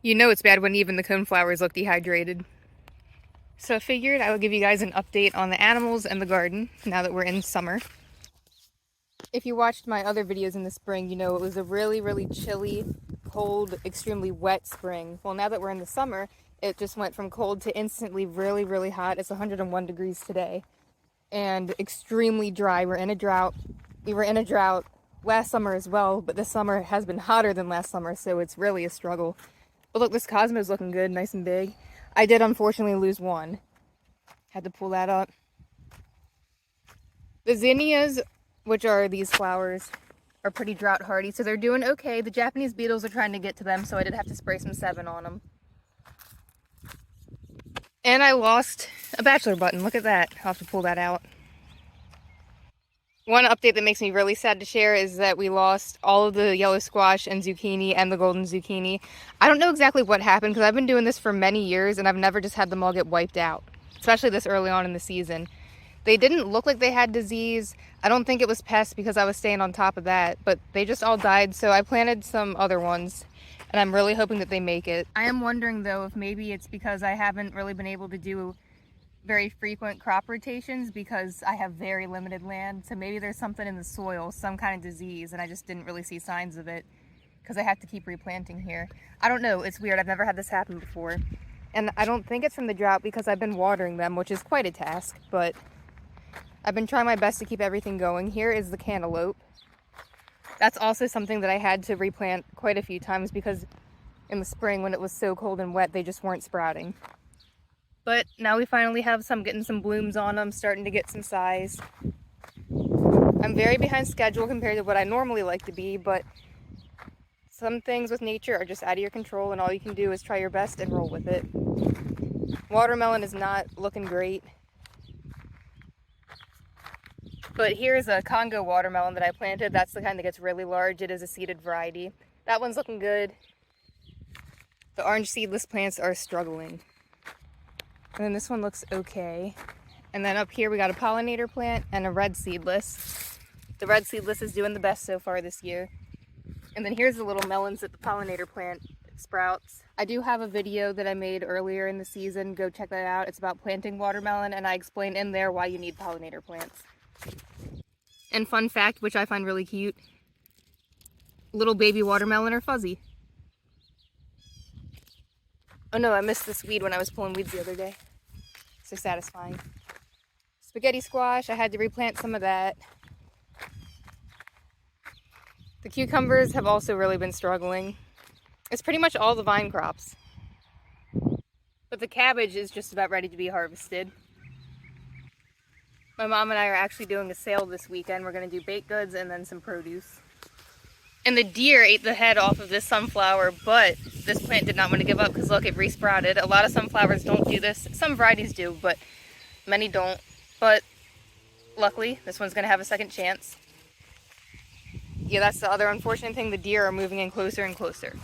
You know it's bad when even the coneflowers look dehydrated. So I figured I would give you guys an update on the animals and the garden now that we're in summer. If you watched my other videos in the spring, you know it was a really, really chilly, cold, extremely wet spring. Well, now that we're in the summer, it just went from cold to instantly really, really hot. It's 101 degrees today and extremely dry. We're in a drought. We were in a drought last summer as well, but this summer has been hotter than last summer, so it's really a struggle. But look, this Cosmo's looking good, nice and big. I did unfortunately lose one. Had to pull that up. The zinnias, which are these flowers, are pretty drought hardy, so they're doing okay. The Japanese beetles are trying to get to them, so I did have to spray some 7 on them. And I lost a bachelor button. Look at that. I'll have to pull that out. One update that makes me really sad to share is that we lost all of the yellow squash and zucchini and the golden zucchini. I don't know exactly what happened because I've been doing this for many years and I've never just had them all get wiped out, especially this early on in the season. They didn't look like they had disease. I don't think it was pests because I was staying on top of that, but they just all died, so I planted some other ones and I'm really hoping that they make it. I am wondering though if maybe it's because I haven't really been able to do very frequent crop rotations because I have very limited land, so maybe there's something in the soil, some kind of disease, and I just didn't really see signs of it because I have to keep replanting here. I don't know, it's weird, I've never had this happen before. And I don't think it's from the drought because I've been watering them, which is quite a task, but I've been trying my best to keep everything going. Here is the cantaloupe. That's also something that I had to replant quite a few times because in the spring when it was so cold and wet, they just weren't sprouting. But now we finally have some, getting some blooms on them, starting to get some size. I'm very behind schedule compared to what I normally like to be, but some things with nature are just out of your control and all you can do is try your best and roll with it. Watermelon is not looking great. But here's a Congo watermelon that I planted. That's the kind that gets really large. It is a seeded variety. That one's looking good. The orange seedless plants are struggling. And then this one looks okay. And then up here we got a pollinator plant and a red seedless. The red seedless is doing the best so far this year. And then here's the little melons that the pollinator plant sprouts. I do have a video that I made earlier in the season. Go check that out. It's about planting watermelon and I explain in there why you need pollinator plants. And fun fact, which I find really cute, little baby watermelon are fuzzy. Oh no, I missed this weed when I was pulling weeds the other day. So satisfying. Spaghetti squash, I had to replant some of that. The cucumbers have also really been struggling. It's pretty much all the vine crops. But the cabbage is just about ready to be harvested. My mom and I are actually doing a sale this weekend. We're going to do baked goods and then some produce. And the deer ate the head off of this sunflower, but this plant did not want to give up because look, it resprouted. A lot of sunflowers don't do this. Some varieties do, but many don't. But luckily, this one's going to have a second chance. Yeah, that's the other unfortunate thing. The deer are moving in closer and closer.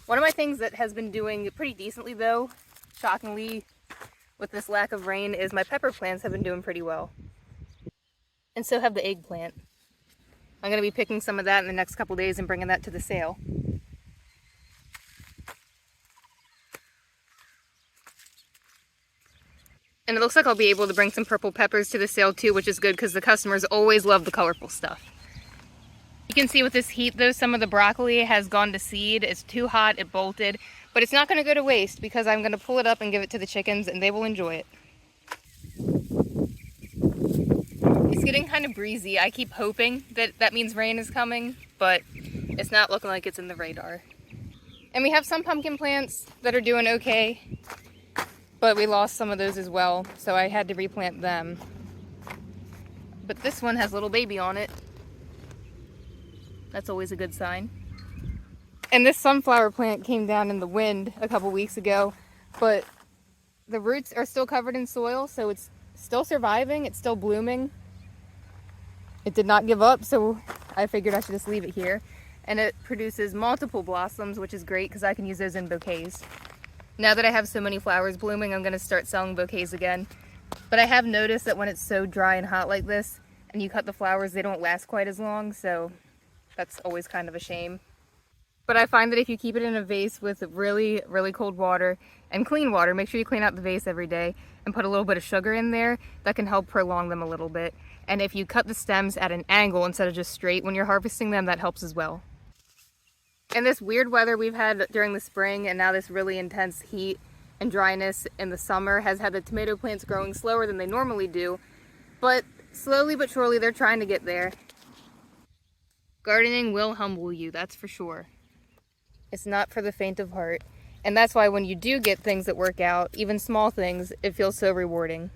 One of my things that has been doing pretty decently though, shockingly, with this lack of rain, is my pepper plants have been doing pretty well. And so have the eggplant. I'm going to be picking some of that in the next couple days and bringing that to the sale. And it looks like I'll be able to bring some purple peppers to the sale too, which is good because the customers always love the colorful stuff. You can see with this heat though, some of the broccoli has gone to seed. It's too hot, it bolted, but it's not going to go to waste because I'm going to pull it up and give it to the chickens and they will enjoy it. It's getting kind of breezy. I keep hoping that that means rain is coming, but it's not looking like it's in the radar. And we have some pumpkin plants that are doing okay, but we lost some of those as well, so I had to replant them. But this one has a little baby on it. That's always a good sign. And this sunflower plant came down in the wind a couple weeks ago, but the roots are still covered in soil, so it's still surviving, it's still blooming. It did not give up, so I figured I should just leave it here. And it produces multiple blossoms, which is great because I can use those in bouquets. Now that I have so many flowers blooming, I'm going to start selling bouquets again. But I have noticed that when it's so dry and hot like this, and you cut the flowers, they don't last quite as long, so that's always kind of a shame. But I find that if you keep it in a vase with really, really cold water and clean water, make sure you clean out the vase every day, and put a little bit of sugar in there, that can help prolong them a little bit. And if you cut the stems at an angle instead of just straight when you're harvesting them, that helps as well. And this weird weather we've had during the spring and now this really intense heat and dryness in the summer has had the tomato plants growing slower than they normally do. But slowly but surely they're trying to get there. Gardening will humble you, that's for sure. It's not for the faint of heart. And that's why when you do get things that work out, even small things, it feels so rewarding.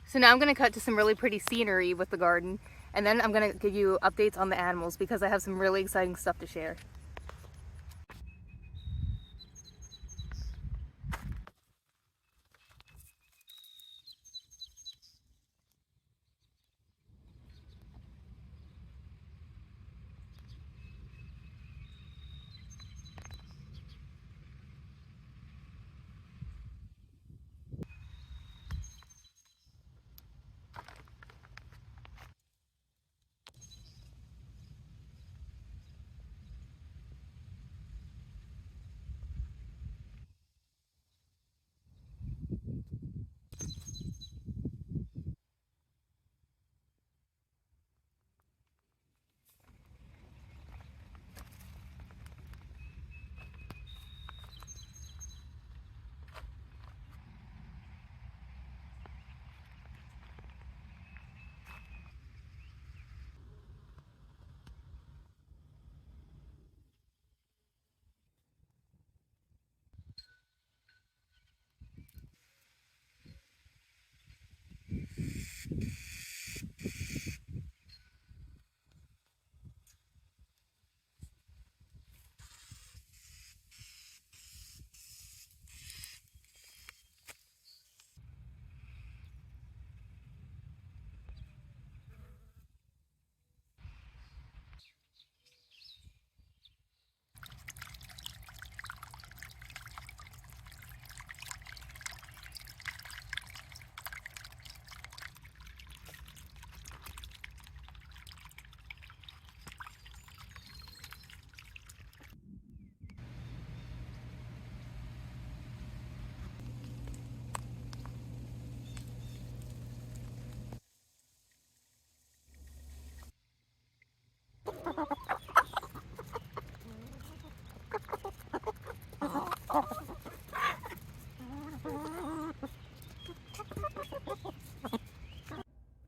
So now I'm going to cut to some really pretty scenery with the garden. And then I'm going to give you updates on the animals because I have some really exciting stuff to share.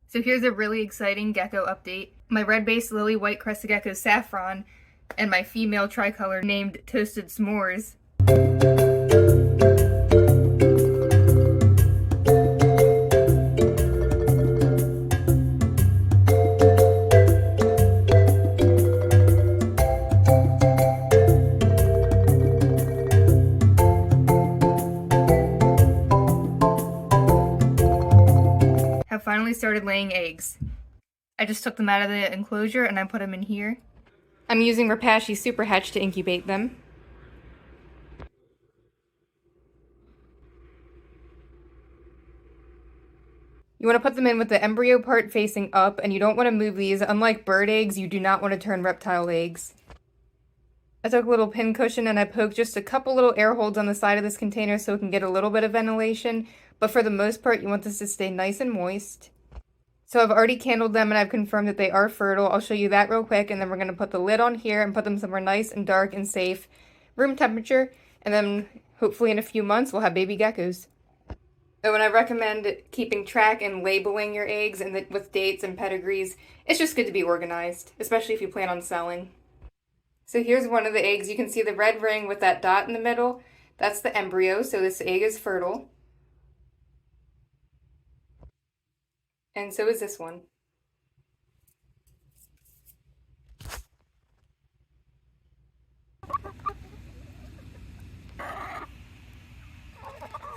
So here's a really exciting gecko update. My red-based lily white crested gecko Saffron and my female tricolor named Toasted S'mores have finally started laying eggs. I just took them out of the enclosure and I put them in here. I'm using Repashy Super Hatch to incubate them. You want to put them in with the embryo part facing up, and you don't want to move these. Unlike bird eggs, you do not want to turn reptile eggs. I took a little pin cushion and I poked just a couple little air holes on the side of this container so it can get a little bit of ventilation, but for the most part you want this to stay nice and moist. So I've already candled them and I've confirmed that they are fertile. I'll show you that real quick, and then we're going to put the lid on here and put them somewhere nice and dark and safe, room temperature, and then hopefully in a few months we'll have baby geckos. So when I recommend keeping track and labeling your eggs and with dates and pedigrees, it's just good to be organized, especially if you plan on selling. So here's one of the eggs. You can see the red ring with that dot in the middle. That's the embryo, so this egg is fertile. And so is this one.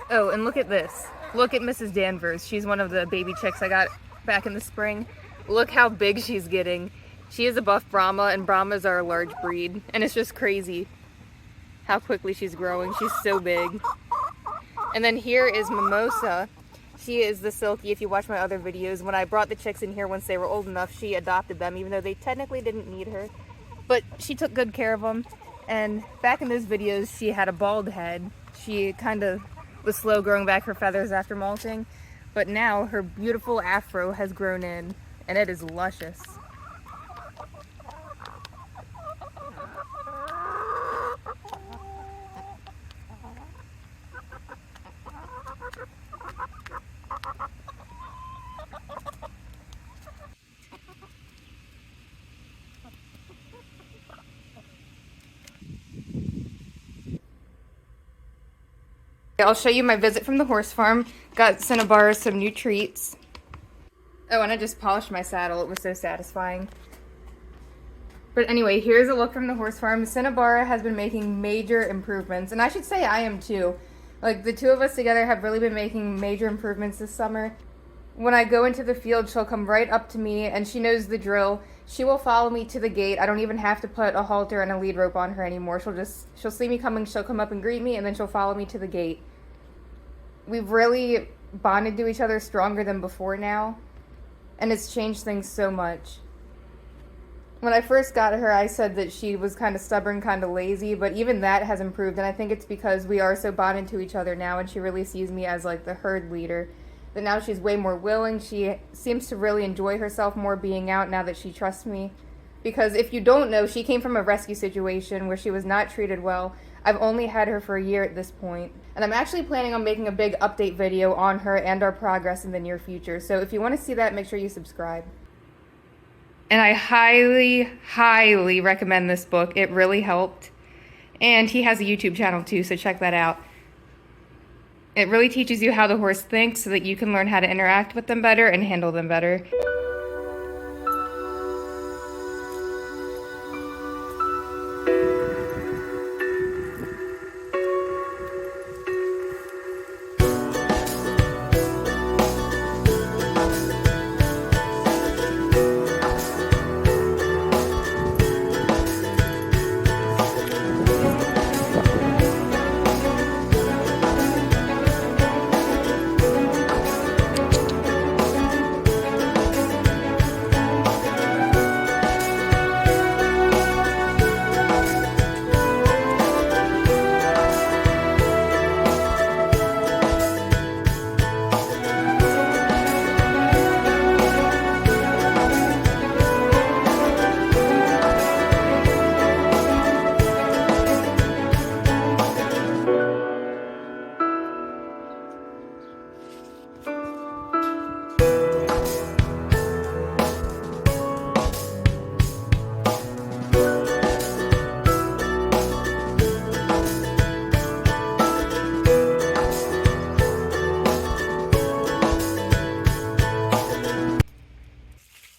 Oh, and look at this. Look at Mrs. Danvers. She's one of the baby chicks I got back in the spring. Look how big she's getting. She is a buff Brahma, and Brahmas are a large breed. And it's just crazy how quickly she's growing. She's so big. And then here is Mimosa. She is the silky. If you watch my other videos, when I brought the chicks in here once they were old enough, she adopted them, even though they technically didn't need her. But she took good care of them. And back in those videos, she had a bald head. She kind of was slow growing back her feathers after molting. But now her beautiful afro has grown in, and it is luscious. I'll show you my visit from the horse farm. Got Cinnabar some new treats. Oh, and I just polished my saddle. It was so satisfying. But anyway, here's a look from the horse farm. Cinnabar has been making major improvements, and I should say I am too. Like, the two of us together have really been making major improvements this summer. When I go into the field, she'll come right up to me, and she knows the drill. She will follow me to the gate. I don't even have to put a halter and a lead rope on her anymore. She'll see me coming, she'll come up and greet me, and then she'll follow me to the gate. We've really bonded to each other stronger than before now, and it's changed things so much. When I first got her, I said that she was kind of stubborn, kind of lazy, but even that has improved, and I think it's because we are so bonded to each other now, and she really sees me as like the herd leader. That now she's way more willing. She seems to really enjoy herself more being out now that she trusts me. Because if you don't know, she came from a rescue situation where she was not treated well. I've only had her for a year at this point. And I'm actually planning on making a big update video on her and our progress in the near future. So if you want to see that, make sure you subscribe. And I highly, highly recommend this book. It really helped. And he has a YouTube channel too, so check that out. It really teaches you how the horse thinks so that you can learn how to interact with them better and handle them better.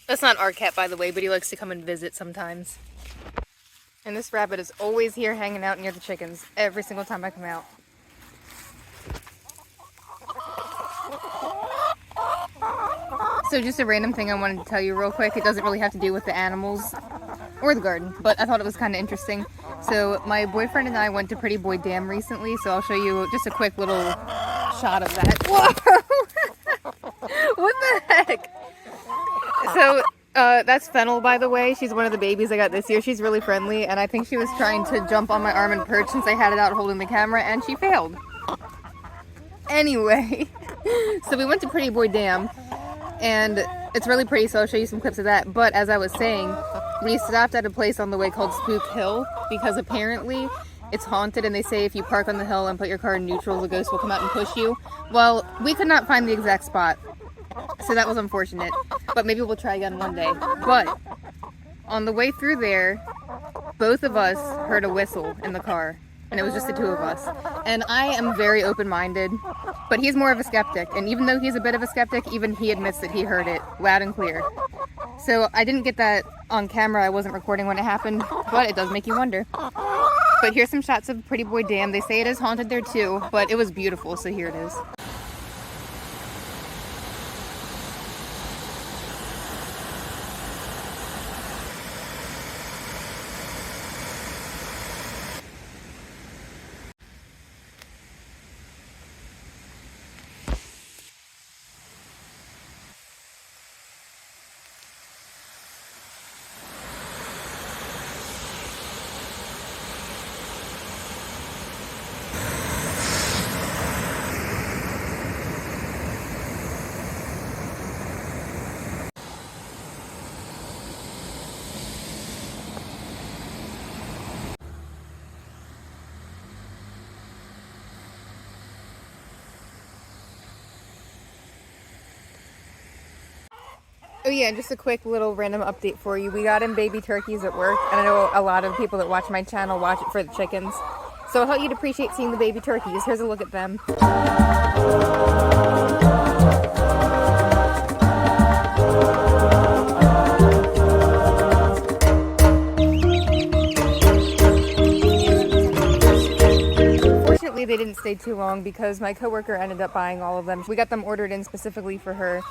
That's not our cat, by the way, but he likes to come and visit sometimes. And this rabbit is always here hanging out near the chickens every single time I come out. So just a random thing I wanted to tell you real quick. It doesn't really have to do with the animals or the garden, but I thought it was kind of interesting. So my boyfriend and I went to Prettyboy Dam recently, so I'll show you just a quick little shot of that. Whoa! What the heck? So, that's Fennel, by the way. She's one of the babies I got this year. She's really friendly, and I think she was trying to jump on my arm and perch since I had it out holding the camera, and she failed. Anyway, so we went to Prettyboy Dam, and it's really pretty, so I'll show you some clips of that. But as I was saying, we stopped at a place on the way called Spook Hill, because apparently it's haunted, and they say if you park on the hill and put your car in neutral, the ghost will come out and push you. Well, we could not find the exact spot. So that was unfortunate, but maybe we'll try again one day. But on the way through there, both of us heard a whistle in the car. and it was just the two of us. And I am very open-minded, but he's more of a skeptic. And even though he's a bit of a skeptic, even he admits that he heard it loud and clear. So I didn't get that on camera. I wasn't recording when it happened, but it does make you wonder. But here's some shots of Prettyboy Dam. They say it is haunted there too, but it was beautiful, so here it is. Oh yeah, and just a quick little random update for you. We got in baby turkeys at work, and I know a lot of people that watch my channel watch it for the chickens. So I thought you'd appreciate seeing the baby turkeys. Here's a look at them. Fortunately, they didn't stay too long because my coworker ended up buying all of them. We got them ordered in specifically for her.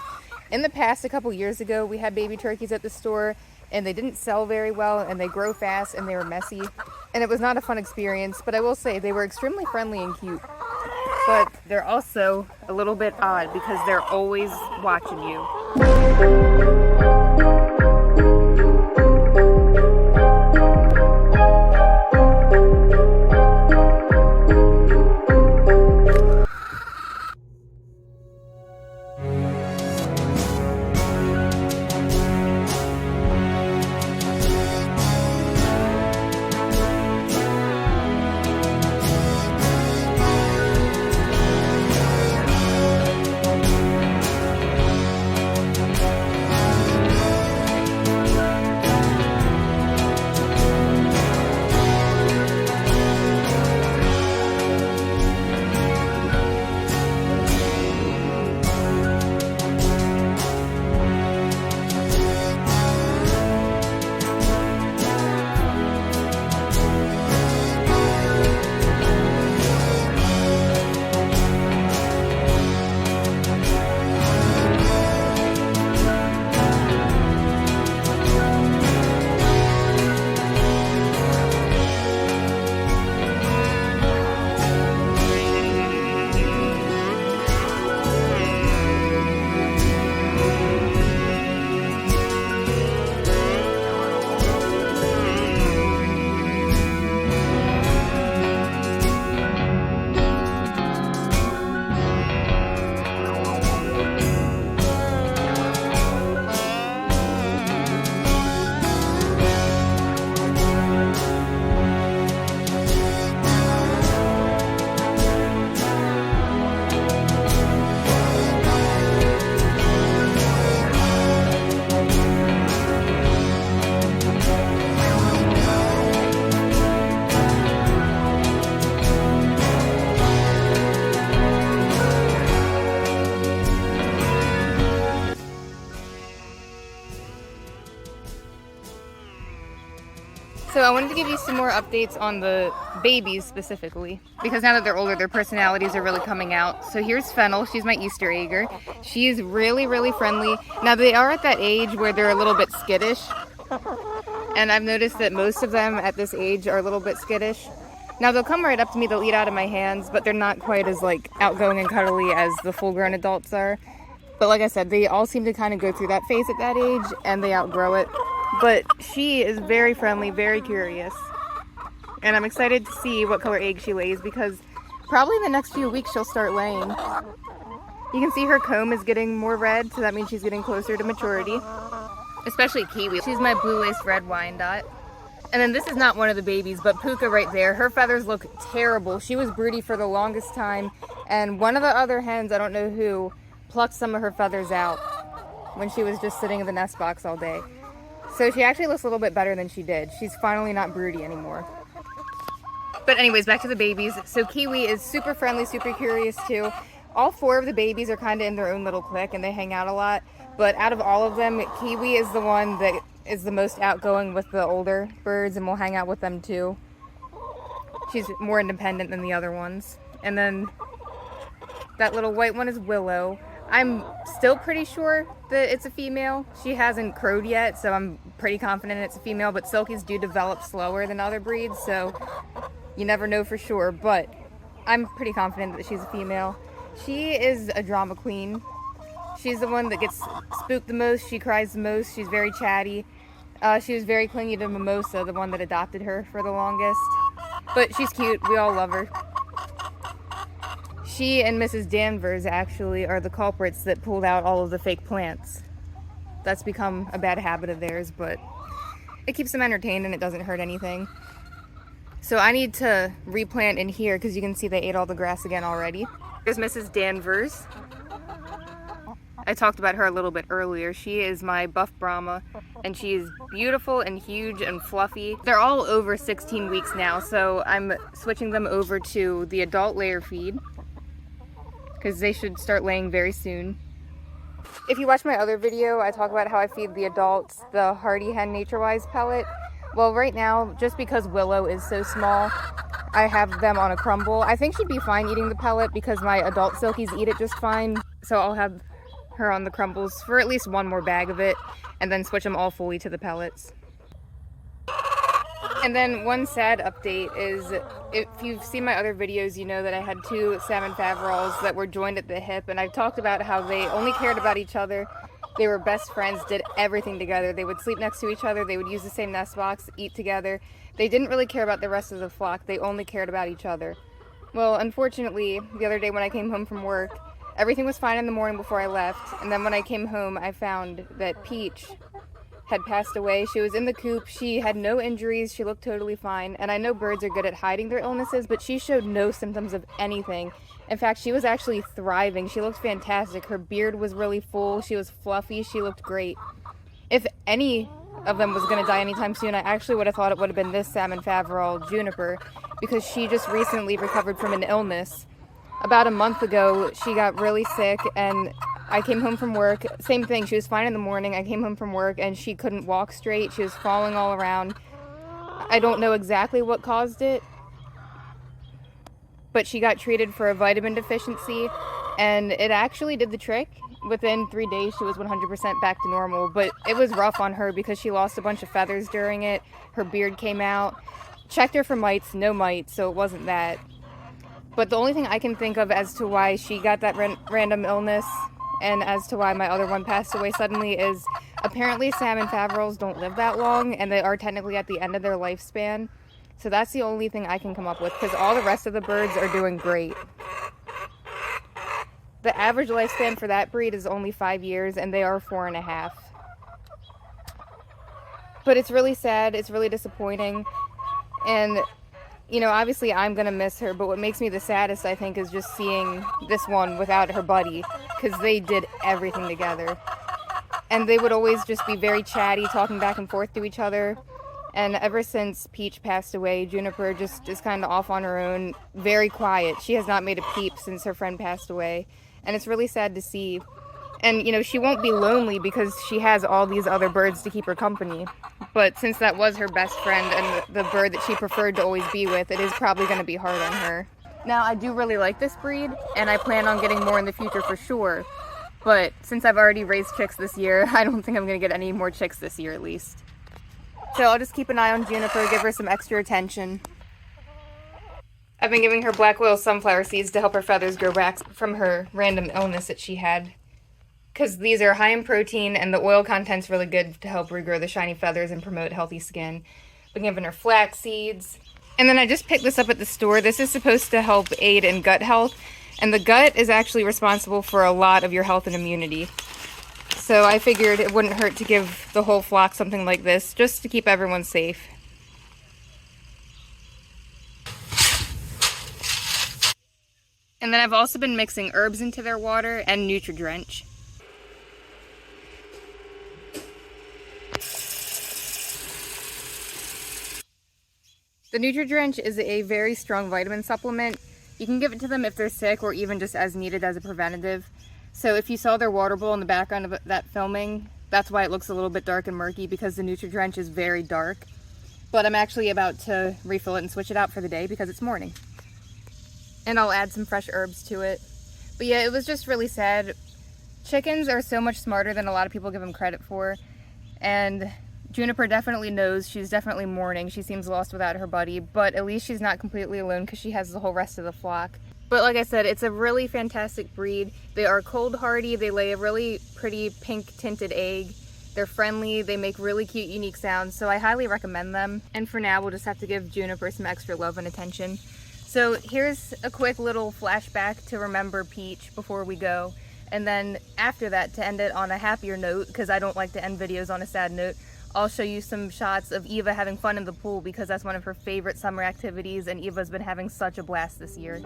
In the past, a couple years ago, we had baby turkeys at the store, and they didn't sell very well, and they grow fast, and they were messy, and it was not a fun experience, but I will say they were extremely friendly and cute. But they're also a little bit odd because they're always watching you. So I wanted to give you some more updates on the babies specifically, because now that they're older, their personalities are really coming out. So here's Fennel. She's my Easter egger. She's really, really friendly. Now they are at that age where they're a little bit skittish, and I've noticed that most of them at this age are a little bit skittish. Now they'll come right up to me, they'll eat out of my hands, but they're not quite as like outgoing and cuddly as the full-grown adults are. But like I said, they all seem to kind of go through that phase at that age, and they outgrow it. But she is very friendly, very curious. And I'm excited to see what color egg she lays, because probably in the next few weeks she'll start laying. You can see her comb is getting more red, so that means she's getting closer to maturity. Especially Kiwi. She's my blue-laced red Wyandotte. And then this is not one of the babies, but Puka right there. Her feathers look terrible. She was broody for the longest time, and one of the other hens, I don't know who, plucked some of her feathers out when she was just sitting in the nest box all day. So she actually looks a little bit better than she did. She's finally not broody anymore. But anyways, back to the babies. So Kiwi is super friendly, super curious too. All 4 of the babies are kind of in their own little clique and they hang out a lot. But out of all of them, Kiwi is the one that is the most outgoing with the older birds and will hang out with them too. She's more independent than the other ones. And then that little white one is Willow. I'm still pretty sure that it's a female. She hasn't crowed yet, so I'm pretty confident it's a female, but Silkies do develop slower than other breeds, so you never know for sure, but I'm pretty confident that she's a female. She is a drama queen. She's the one that gets spooked the most. She cries the most. She's very chatty. She was very clingy to Mimosa, the one that adopted her for the longest. But she's cute. We all love her. She and Mrs. Danvers actually are the culprits that pulled out all of the fake plants. That's become a bad habit of theirs, but it keeps them entertained and it doesn't hurt anything. So I need to replant in here because you can see they ate all the grass again already. There's Mrs. Danvers. I talked about her a little bit earlier. She is my buff Brahma and she is beautiful and huge and fluffy. They're all over 16 weeks now, so I'm switching them over to the adult layer feed because they should start laying very soon. If you watch my other video, I talk about how I feed the adults the Hardy Hen Nature-Wise pellet. Well, right now, just because Willow is so small, I have them on a crumble. I think she'd be fine eating the pellet because my adult Silkies eat it just fine. So I'll have her on the crumbles for at least one more bag of it and then switch them all fully to the pellets. And then one sad update is, if you've seen my other videos, you know that I had 2 salmon faverolles that were joined at the hip, and I've talked about how they only cared about each other. They were best friends, did everything together. They would sleep next to each other, they would use the same nest box, eat together. They didn't really care about the rest of the flock, they only cared about each other. Well, unfortunately, the other day when I came home from work, everything was fine in the morning before I left, and then when I came home, I found that Peach had passed away. She was in the coop, she had no injuries, she looked totally fine, and I know birds are good at hiding their illnesses, but she showed no symptoms of anything. In fact, she was actually thriving. She looked fantastic. Her beard was really full, she was fluffy, she looked great. If any of them was going to die anytime soon, I actually would have thought it would have been this salmon faverol, Juniper, because she just recently recovered from an illness. About a month ago, she got really sick, and I came home from work, same thing, she was fine in the morning. I came home from work and she couldn't walk straight, she was falling all around. I don't know exactly what caused it, but she got treated for a vitamin deficiency and it actually did the trick. Within 3 days she was 100% back to normal, but it was rough on her because she lost a bunch of feathers during it, her beard came out. Checked her for mites, no mites, so it wasn't that. But the only thing I can think of as to why she got that random illness and as to why my other one passed away suddenly is apparently salmon faverolles don't live that long and they are technically at the end of their lifespan. So that's the only thing I can come up with because all the rest of the birds are doing great. The average lifespan for that breed is only 5 years and they are 4.5. But it's really sad, it's really disappointing. And you know, obviously I'm gonna miss her, but what makes me the saddest, I think, is just seeing this one without her buddy, because they did everything together. And they would always just be very chatty, talking back and forth to each other. And ever since Peach passed away, Juniper just is kind of off on her own, very quiet. She has not made a peep since her friend passed away. And it's really sad to see. And, you know, she won't be lonely because she has all these other birds to keep her company. But since that was her best friend and the bird that she preferred to always be with, it is probably going to be hard on her. Now, I do really like this breed, and I plan on getting more in the future for sure. But since I've already raised chicks this year, I don't think I'm going to get any more chicks this year at least. So I'll just keep an eye on Juniper, give her some extra attention. I've been giving her black oil sunflower seeds to help her feathers grow back from her random illness that she had. Because these are high in protein and the oil content's really good to help regrow the shiny feathers and promote healthy skin. Been giving her flax seeds. And then I just picked this up at the store. This is supposed to help aid in gut health. And the gut is actually responsible for a lot of your health and immunity. So I figured it wouldn't hurt to give the whole flock something like this, just to keep everyone safe. And then I've also been mixing herbs into their water and Nutri-Drench. The Nutri-Drench is a very strong vitamin supplement. You can give it to them if they're sick or even just as needed as a preventative. So if you saw their water bowl in the background of that filming, that's why it looks a little bit dark and murky, because the Nutri-Drench is very dark. But I'm actually about to refill it and switch it out for the day because it's morning. And I'll add some fresh herbs to it. But yeah, it was just really sad. Chickens are so much smarter than a lot of people give them credit for. And Juniper definitely knows. She's definitely mourning. She seems lost without her buddy, but at least she's not completely alone because she has the whole rest of the flock. But like I said, it's a really fantastic breed. They are cold hardy. They lay a really pretty pink tinted egg. They're friendly. They make really cute, unique sounds. So I highly recommend them. And for now, we'll just have to give Juniper some extra love and attention. So here's a quick little flashback to remember Peach before we go. And then after that, to end it on a happier note, because I don't like to end videos on a sad note, I'll show you some shots of Eva having fun in the pool because that's one of her favorite summer activities, and Eva's been having such a blast this year.